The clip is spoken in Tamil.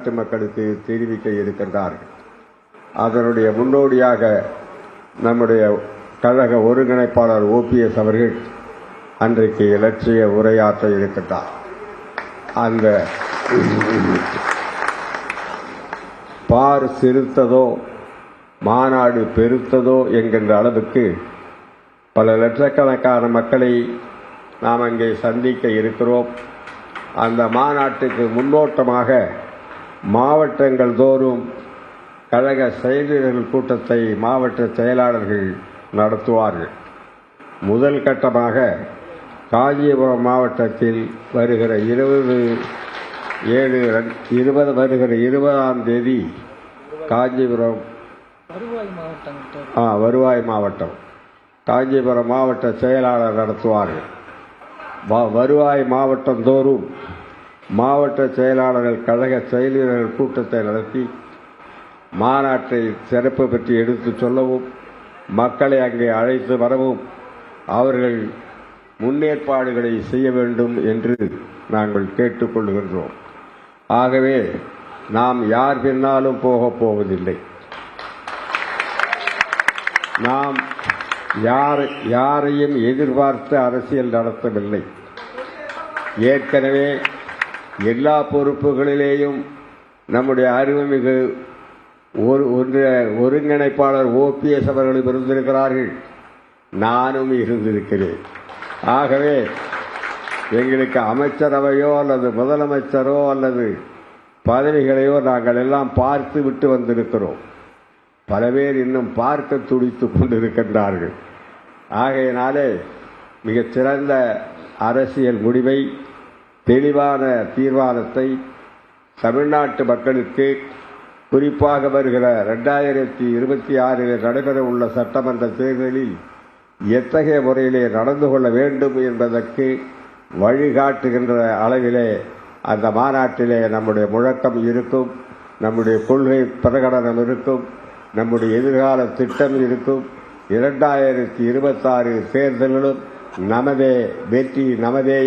நாட்டு மக்களுக்கு தெரிவிக்க இருக்கின்றார்கள். அதனுடைய முன்னோடியாக நம்முடைய கழக ஒருங்கிணைப்பாளர் OPS அவர்கள் அன்றைக்கு இலட்சிய உரையாற்ற இருக்கின்றார். அந்த பார் சிறுத்ததோ மாநாடு பெருத்ததோ என்கின்ற அளவுக்கு பல லட்சக்கணக்கான மக்களை நாம் அங்கே சந்திக்க இருக்கிறோம். அந்த மாநாட்டுக்கு முன்னோட்டமாக மாவட்டங்கள் தோறும் கழக செயலர்கள் கூட்டத்தை மாவட்ட செயலாளர்கள் நடத்துவார்கள். முதல் கட்டமாக காஞ்சிபுரம் மாவட்டத்தில் வருகிற 20ஆம் தேதி காஞ்சிபுரம் வருவாய் மாவட்டம் காஞ்சிபுரம் மாவட்ட செயலாளர் நடத்துவார்கள். வருவாய் மாவட்டம் தோறும் மாவட்ட செயலாளர்கள் கழக செயலர்கள் கூட்டத்தை நடத்தி மாநாட்டை சிறப்பு பற்றி எடுத்துச் சொல்லவும் மக்களை அங்கே அழைத்து வரவும் அவர்கள் முன்னேற்பாடுகளை செய்ய வேண்டும் என்று நாங்கள் கேட்டுக்கொள்கின்றோம். ஆகவே நாம் யார் பின்னாலும் போகப் போவதில்லை. நாம் யாரையும் எதிர்பார்த்து அரசியல் நடத்தவில்லை. ஏற்கனவே எல்லா பொறுப்புகளிலேயும் நம்முடைய அருமைமிகு ஒருங்கிணைப்பாளர் OPS அவர்களும் இருந்திருக்கிறார்கள், நானும் இருந்திருக்கிறேன். ஆகவே எங்களுக்கு அமைச்சரவையோ அல்லது முதலமைச்சரோ அல்லது பதவிகளையோ நாங்கள் எல்லாம் பார்த்து விட்டு வந்திருக்கிறோம். பல பேர் இன்னும் பார்க்க துடித்துக் கொண்டிருக்கின்றார்கள். ஆகையினாலே மிகச்சிறந்த அரசியல் முடிவை, தெளிவான தீர்மானத்தை தமிழ்நாட்டு மக்களுக்கு, குறிப்பாக வருகிற 2026 நடைபெற உள்ள சட்டமன்ற தேர்தலில் எத்தகைய முறையிலே நடந்து கொள்ள வேண்டும் என்பதற்கு வழிகாட்டுகின்ற அளவிலே அந்த மாநாட்டிலே நம்முடைய முழக்கம் இருக்கும், நம்முடைய கொள்கை பிரகடனம் இருக்கும், நம்முடைய எதிர்கால திட்டம் இருக்கும். 2026 தேர்தலிலும் நமதே வெற்றி, நமதே